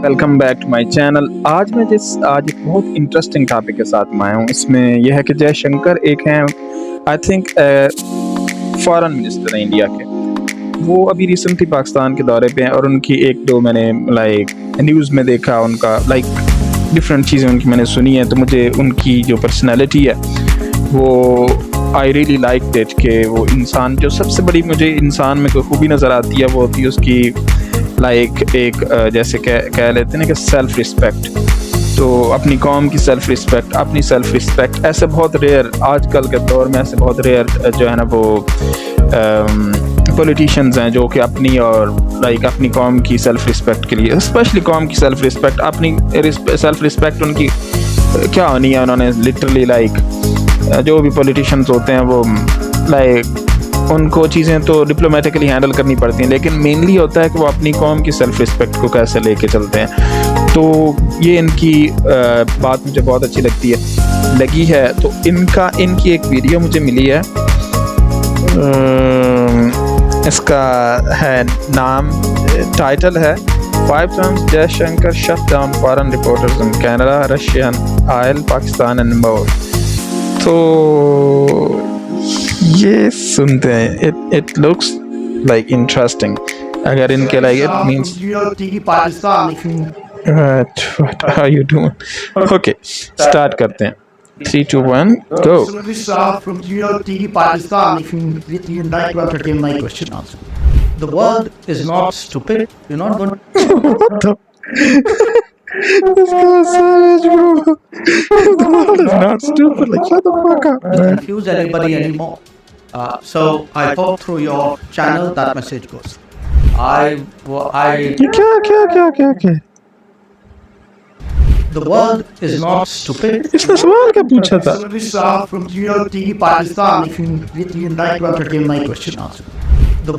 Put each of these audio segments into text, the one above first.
Welcome back to my channel. आज एक बहुत इंटरेस्टिंग टॉपिक के साथ मैं आया हूँ। इसमें यह है कि जयशंकर एक हैं, आई थिंक फॉरेन मिनिस्टर हैं इंडिया के। वो अभी रिसेंटली पाकिस्तान के दौरे पे हैं और उनकी एक दो मैंने न्यूज़ में देखा, उनका डिफरेंट चीज़ें उनकी मैंने सुनी है। तो मुझे उनकी जो पर्सनैलिटी है वो आई रियली लाइक दैट, कि वो इंसान जो सबसे बड़ी मुझे इंसान में कोई खूबी नज़र आती है वो होती है उसकी जैसे कह लेते हैं ना कि सेल्फ रिस्पेक्ट। तो अपनी कौम की सेल्फ रिस्पेक्ट, अपनी सेल्फ रिस्पेक्ट ऐसे बहुत रेयर, आजकल के दौर में ऐसे बहुत रेयर जो है ना वो पॉलिटिशियंस हैं जो कि अपनी कौम की सेल्फ रिस्पेक्ट के लिए, स्पेशली कौम की सेल्फ रिस्पेक्ट, अपनी सेल्फ रिस्पेक्ट उनकी क्या होनी है। उन्होंने लिटरली जो भी पॉलिटिशियंस होते हैं वो उनको चीज़ें तो डिप्लोमेटिकली हैंडल करनी पड़ती हैं, लेकिन मेनली होता है कि वो अपनी कौम की सेल्फ रिस्पेक्ट को कैसे लेके चलते हैं। तो ये इनकी बात मुझे बहुत अच्छी लगी है। तो इनकी एक वीडियो मुझे मिली है, इसका है नाम, टाइटल है 5 times Jaishankar shut down foreign reporters in Canada, Russian oil, Pakistan and more। तो ये सुनते हैं, it looks like interesting। अगर इनके it means what are you doing? Okay, start करते हैं। 3, 2, 1, go। From TV Pakistan, if you like to entertain my question also. The world is not stupid. You're not going to... What the? This guy is savage, bro. The world is not stupid. Like, shut the fuck up, man. Confuse anybody anymore. So I hope through your channel that message goes. क्या? The world is not stupid. इसने सवाल क्या पूछा था? From TV Pakistan, if you like to entertain my question also. The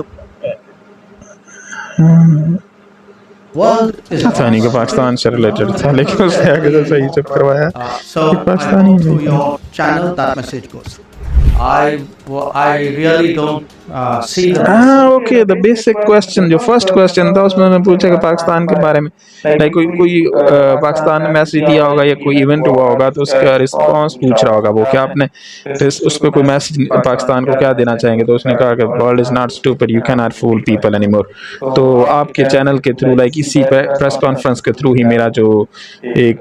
world is पता नहीं कि पाकिस्तान से रिलेटेड था, लेकिन उसने आगे से सही जब करवाया। so I hope through your channel that message goes. I really don't see the okay, the basic question, जो फर्स्ट क्वेश्चन था उसमें मैं पूछा कि पाकिस्तान के बारे में, कोई पाकिस्तान ने मैसेज दिया होगा या कोई इवेंट हुआ होगा तो उसका रिस्पांस पूछ रहा होगा वो, क्या आपने उस पर कोई मैसेज पाकिस्तान को क्या देना चाहेंगे। तो उसने कहा कि world is not stupid, you can not fool people anymore. तो आपके चैनल के थ्रू इसी प्रेस कॉन्फ्रेंस के थ्रू ही मेरा जो एक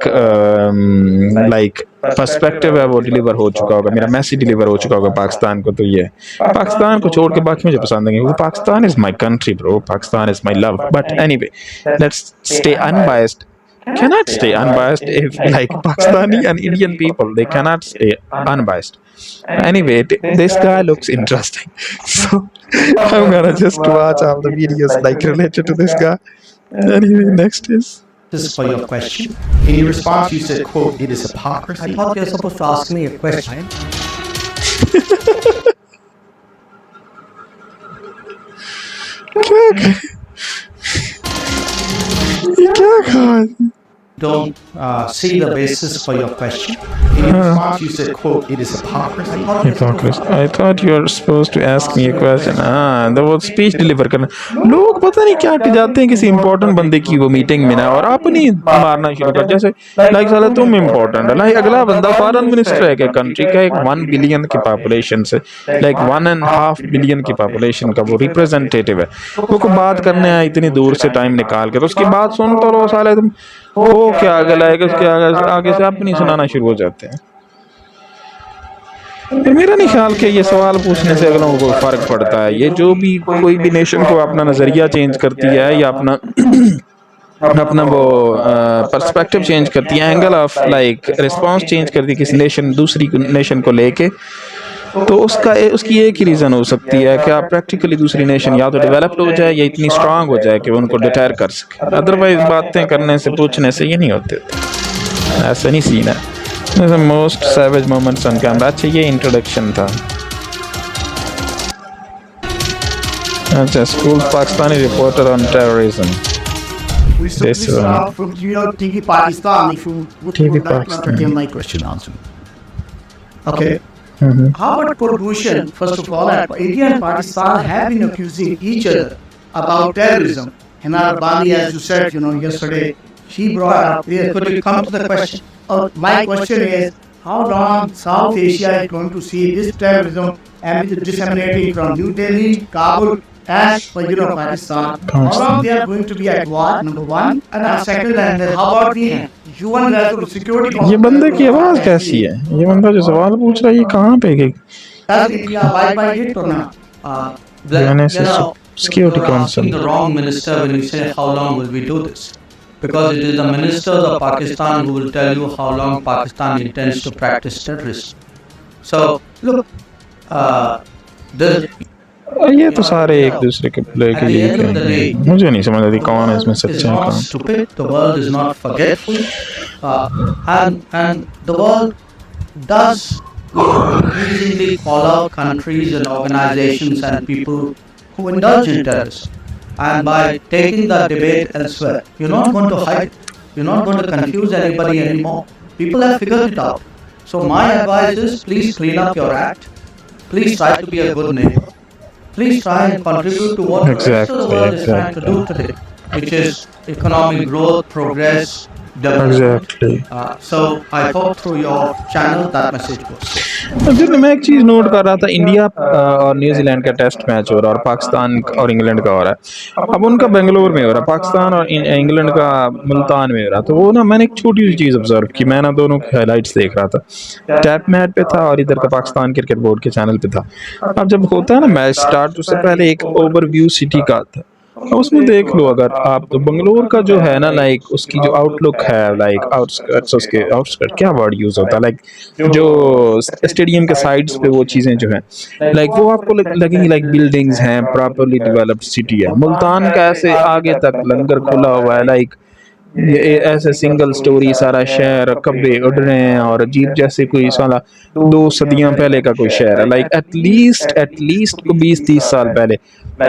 पर्सपेक्टिव है वो डिलीवर हो चुका होगा, मेरा मैसेज डिलीवर हो चुका होगा पाकिस्तान को। तो ये पाकिस्तान को छोड़ के बाकी मुझे पसंद नहीं है। Pakistan is my country bro, Pakistan is my love. But anyway, let's stay unbiased. Cannot stay unbiased if Pakistani and Indian people, they cannot stay unbiased. Anyway, this guy looks interesting, so I'm gonna just watch all the videos related to this guy. Anyway, next is this is for your question. In your response, you said, "quote It is hypocrisy." I thought you were supposed to ask me a question. क्या Don't see the basis for your question. In your response, you said, "quote It is hypocrisy." Hypocrisy. I thought you were supposed to ask me a question. तो वो speech deliver करना, लोग पता नहीं क्या के जाते हैं किसी इंपॉर्टेंट बंदे की वो मीटिंग में ना, और अपनी मारना शुरू कर, जैसे साला तुम इम्पोर्टेंट है। अगला बंदा फॉरेन मिनिस्टर है कि कंट्री का, एक 1 बिलियन की पॉपुलेशन से 1.5 बिलियन की पॉपुलेशन का वो रिप्रेजेंटेटिव है। वो को बात करने आए इतनी दूर से टाइम निकाल के, तो उसकी बात सुन तो लो साले तुम, वो क्या उसके आगे से अपनी सुनाना शुरू हो जाते हैं। मेरा नहीं ख्याल कि ये सवाल पूछने से अगलों को फर्क पड़ता है। ये जो भी कोई भी नेशन को अपना नजरिया चेंज करती है या अपना वो पर्सपेक्टिव चेंज करती है, एंगल ऑफ रिस्पांस चेंज करती है किसी नेशन दूसरी नेशन को लेके, तो उसकी एक ही रीज़न हो सकती है कि आप प्रैक्टिकली दूसरी नेशन या तो डेवलप्ड हो जाए या इतनी स्ट्रांग हो जाए कि उनको डिटेर कर सके। अदरवाइज बातें करने से पूछने से ये नहीं होते, ऐसा नहीं सीन है। Most savage moments on camera. अच्छा, ये इंट्रोडक्शन था। अच्छा, school Pakistani reporter on terrorism. We start from TV Pakistan. If you would like to entertain my question answer. Okay. How about pollution? First of all, India and Pakistan have been accusing each other about terrorism. And Bali, as you said, yesterday, she brought up, yes, could you come to the question? My question is, how long South Asia is going to see this terrorism and with disseminating from New Delhi, Kabul, and Pakistan? How long they are going to be at war? Number one, and second, and how about the UN Security ये Council? बंदे की आवाज कैसी है? ये बंदा जो सवाल पूछ रहा है ये कहाँ पे गई? Does India abide by it or not? Security You're asking Council. the wrong minister when you say how long will we do this? Because it is the ministers of Pakistan who will tell you how long Pakistan intends to practice terrorism. So, look, ये तो सारे एक दूसरे के play के लिए करेंगे। मुझे नहीं समझ आती कौन है इसमें is सच्चा है not कौन। stupid, the world is not forgetful, and the world does increasingly call out countries and organizations and people who indulge in terrorism. And by taking the debate elsewhere, you're not going to hide, you're not going to confuse anybody anymore. People have figured it out. So my advice is please clean up your act. Please try to be a good neighbor. Please try and contribute to what the rest of the world is trying to do today, which is economic growth, progress, development. Exactly. So I hope through your channel that message goes. फिर मैं एक चीज़ note कर रहा था, India और New Zealand का test match हो रहा है और पाकिस्तान और इंग्लैंड का हो रहा है। अब उनका बेंगलोर में हो रहा है, पाकिस्तान और इंग्लैंड का मुल्तान में हो रहा है। तो वो ना मैंने एक छोटी सी चीज़ ऑब्जर्व की, मैं ना दोनों की हाइलाइट्स देख रहा था, टैप मैट पे था और इधर का पाकिस्तान क्रिकेट बोर्ड के चैनल पे था। अब जब होता है ना मैच स्टार्ट, उससे पहले एक ओवरव्यू सिटी का आता है, उसमें देख लो अगर आप, तो बंगलोर का जो है ना, लाइक उसकी जो आउटलुक है, लाइक आउटस्कर्ट्स, उसके आउटस्कर्ट क्या वर्ड यूज़ होता है, लाइक जो स्टेडियम के साइड्स पे वो चीज़ें जो हैं, लाइक वो आपको लगेंगी लाइक बिल्डिंग्स हैं, प्रॉपरली डेवलप्ड सिटी है। मुल्तान का ऐसे आगे तक लंगर खुला हुआ है, लाइक ये ऐसे सिंगल स्टोरी सारा शहर, कब्बे उड़ रहे हैं और अजीब जैसे कोई साला 2 सदियां पहले का कोई शहर है, लाइक एटलीस्ट 20-30 साल पहले,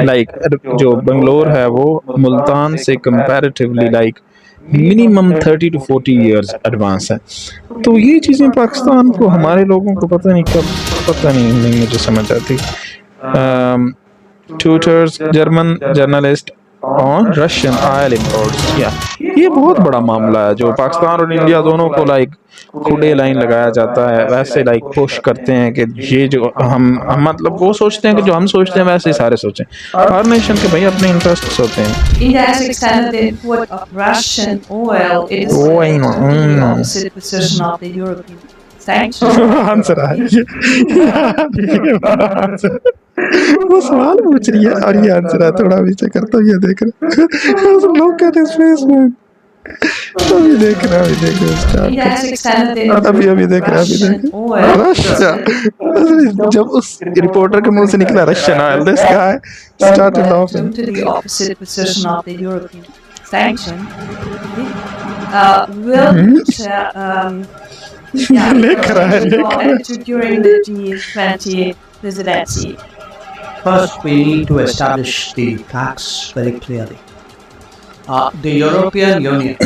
लाइक जो बंगलोर है वो मुल्तान से comparatively like minimum 30 to 40 years advance है। तो ये चीज़ें पाकिस्तान को, हमारे लोगों को पता नहीं कब, पता नहीं मुझे समझ आती। Tutors German journalist on Russian oil imports, या ये बहुत बड़ा मामला है जो पाकिस्तान और इंडिया दोनों को लाइक खुले लाइन लगाया जाता है, वैसे लाइक पुश करते हैं कि ये जो हम मतलब वो सोचते हैं कि जो हम सोचते हैं वैसे ही सारे सोचें। हर नेशन के भाई अपने इंटरेस्ट होते हैं। India has extended the import of Russian oil. It is the opposite position of the European sanctions. Answer है वो सवाल पूछ रही है और ये आंसर है, थोड़ा पीछे करता हूँ, ये देख रहा लोग कहते हैं अभी देख रहा India has extended the import अभी of देख रहा Russian oil. रशिया, जब उस रिपोर्टर के मुंह से निकला Russian oil, this guy started laughing. To the opposite position of the European sanction. लिख रहा है During the G20 presidency. First, we need to establish the facts very clearly. The European Union,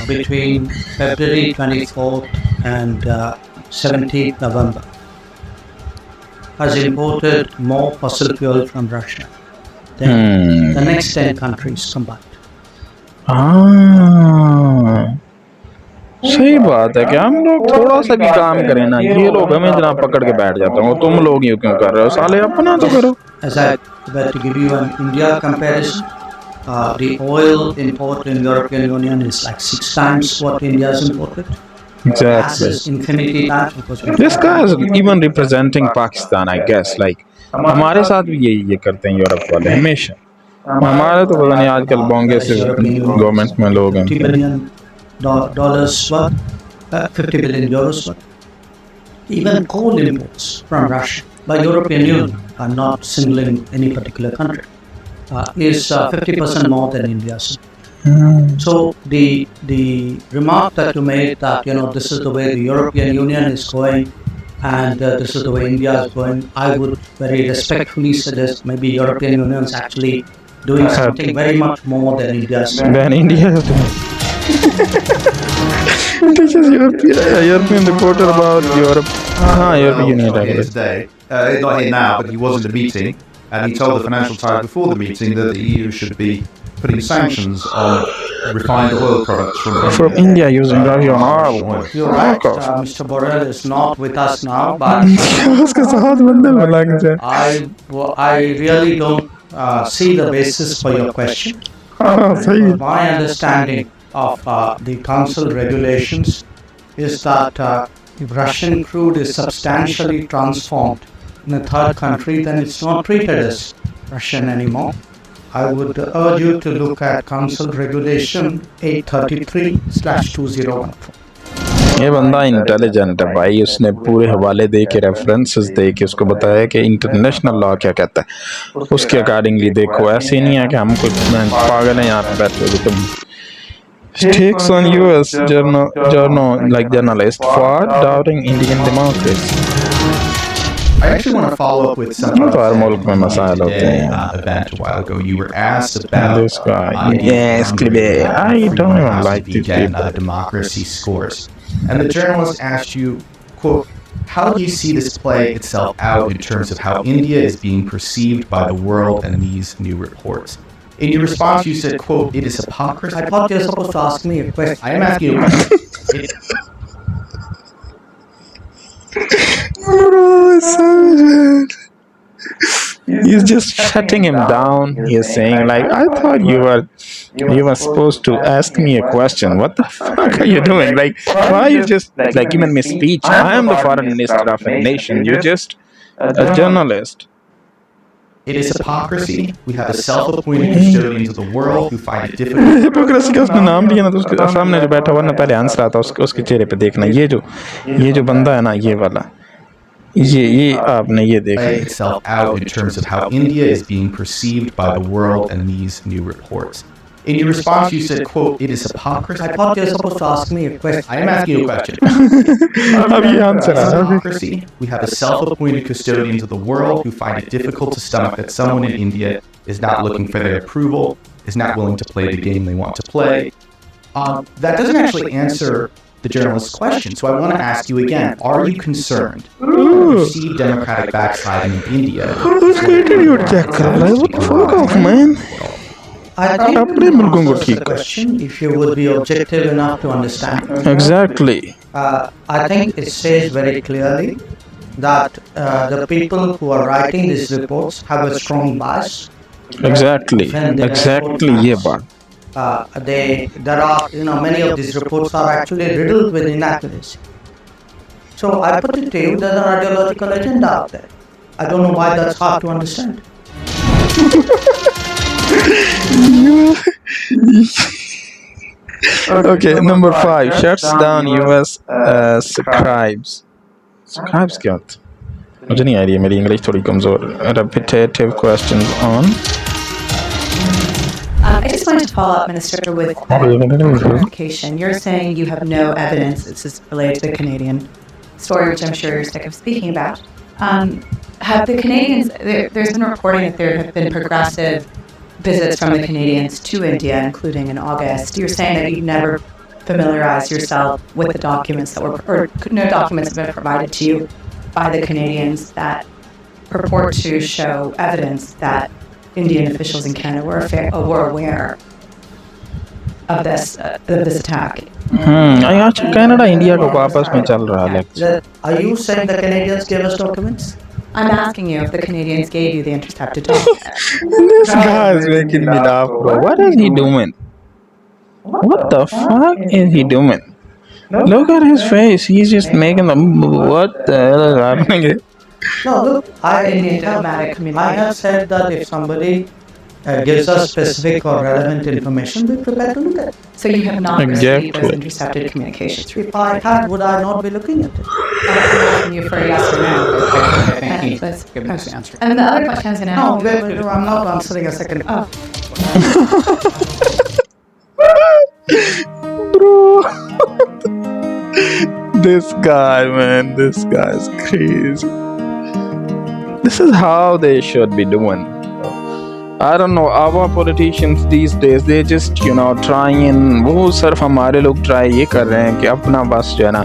between February 24th and 17th November, has imported more fossil fuel from Russia than the next 10 countries combined. सही बात है कि हम लोग थोड़ा सा भी काम करें ना, ये लोग हमें जनाब पकड़ के बैठ जाते हैं, तुम लोग यूँ क्यों कर रहे हो साले, अपना तो करो। As I were to give you an India comparison, the oil import in European Union is like 6 times what India has imported. Gas is infinity times because This guy is even representing Pakistan, I guess. Like हमारे साथ भी ये करते हैं Europe वाले हमेशा। हमारे तो पता नहीं आजकल बोंगे से गवर्नमेंट में लोग हैं। $50 billion worth, 50 billion euros worth. Even coal imports from Russia by European Union, are not singling any particular country, is 50% more than India's. So the remark that you made that this is the way the European Union is going and this is the way India is going, I would very respectfully suggest maybe European Union is actually doing something very much more than India is doing. Than India is doing. This is European reporter about Europe. European Union. Here today, not here now, but he was in the meeting, and he told the Financial Times before the meeting that the EU should be putting sanctions on refined oil products From India using Russian oil. You're right. Fuck off. Mr. Borrell is not with us now, but उसके साथ bundle में लग जाए. I really don't see the basis for your question. हाँ सही है. My understanding of the council regulations is that if Russian crude is substantially transformed in a third country, then it's not treated as Russian anymore. I would urge you to look at Council Regulation 833/2014. ये बंदा intelligent है भाई. उसने पूरे हवाले दे के references दे के उसको बताया कि इंटरनेशनल लॉ क्या कहता है. उसके अकॉर्डिंगली देखो. ऐसे नहीं है कि हम कोई पागल हैं यहाँ पे बैठे हुए. तुम takes on US journalist for doubting Indian democracy. I actually want to follow up with something तो हर मुल्क में मसाइल होते हैं. event a while ago. You were asked about This guy. Yes, I don't even like these people. democracy scores, and the journalist asked you, "quote How do you see this play itself out in terms of how India is being perceived by the world and these new reports?" In your response, you said, "quote It is hypocrisy." I thought you were supposed to ask me a question. I am asking you a question. Bro, it's so bad. He's just shutting him down. He's saying like, I thought you were supposed to ask me a question. What the fuck are you doing? Like, why you just like giving me speech? I am the foreign minister of a nation. You're just a journalist. It is hypocrisy. We have a self-appointed custodians of the world who find it difficult. Hypocrisy का उसने नाम लिया ना तो उसके सामने जो बैठा हुआ ना पहले आंसर आता उसके चेहरे पे देखना. ये जो बंदा है ना ये वाला ये आपने ये देखा. Play itself out in terms of how India is being perceived by the world and these new reports. In your response, you said, "quote It is hypocrisy." I thought you were supposed to ask me a question. I am asking you a question. अब ये answer है. Hypocrisy. We have a self-appointed custodians of the world who find it difficult to stomach that someone in India is not looking for their approval, is not willing to play the game they want to play. That doesn't actually answer the journalist's question, so I want to ask you again: Are you concerned about perceived democratic backsliding in India? उसका attitude check कर रहा है. What the fuck off, man? I think अपने मुल्कों को answer ठीक the कर. question if you would be objective enough to understand. Exactly. I think it says very clearly that the people who are writing these reports have a strong bias. Exactly. When they Exactly report ये बात. there are many of these reports are actually riddled with inaccuracy. So I put it to you, there's an ideological agenda out there. I don't know why that's hard to understand. Okay, number 5 shuts down US scribes. Scribes क्या होता है? मुझे नहीं idea. मेरी English थोड़ी कमजोर. Repetitive questions on. I just wanted to follow up, Minister, with clarification. You're saying you have no evidence this is related to the Canadian story, which I'm sure you're sick of speaking about. Have the Canadians, there's been reporting that there have been progressive visits from the Canadians to India, including in August. You're saying that you've never familiarized yourself with the documents that were, or no documents have been provided to you by the Canadians that purport to show evidence that Indian officials in Canada were aware of this attack. अच्छा Canada India को आपस में चल रहा है. Are you saying the Canadians gave us documents? I'm asking you if the Canadians gave you the intercepted documents. This guy is making me laugh, bro. What is he doing? What the fuck is he doing? Look at his face. He's just making the. What the hell is happening here? No, look, Indian diplomatic I communication. have said that if somebody gives us specific or relevant information, we're prepared to look at it. So you have not received Exactly. those intercepted communications. If I had, would I not be looking at it? I'm asking you for a yes or no. Thank you. Let's- Give me the answer. And then the other question I was going to No, ask. wait, I'm not answering a second. Oh, Bro. This guy, man. This guy is crazy. This is how they should be doing. I don't know, our politicians these days, they just, you know, trying, वो सिर्फ हमारे लोग try ये कर रहे हैं कि अपना बस जो है ना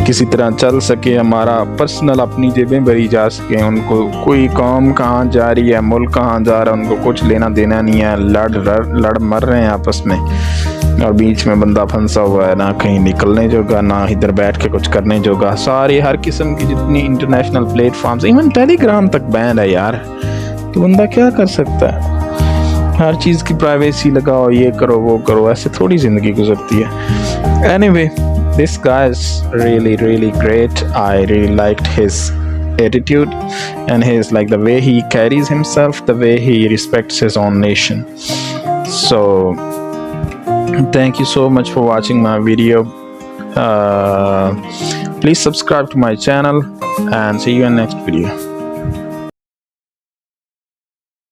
किसी तरह चल सके, हमारा पर्सनल अपनी जेबें भरी जा सके। उनको कोई कौम कहाँ जा रही है, मुल्क कहाँ जा रहा है, उनको कुछ लेना देना नहीं है। लड़ मर रहे हैं आपस में, और बीच में बंदा फंसा हुआ है, ना कहीं निकलने जोगा, ना इधर बैठ के कुछ करने जोगा। सारे हर किस्म की जितनी इंटरनेशनल प्लेटफॉर्म्स, इवन टेलीग्राम तक बैन है यार, तो बंदा क्या कर सकता है। हर चीज़ की प्राइवेसी लगाओ, ये करो वो करो, ऐसे थोड़ी ज़िंदगी गुजरती है। Anyway, this guy is really great. I really liked his attitude and his, like, the way he carries himself, the way he respects his own nation. So thank you so much for watching my video. Please subscribe to my channel and see you in next video.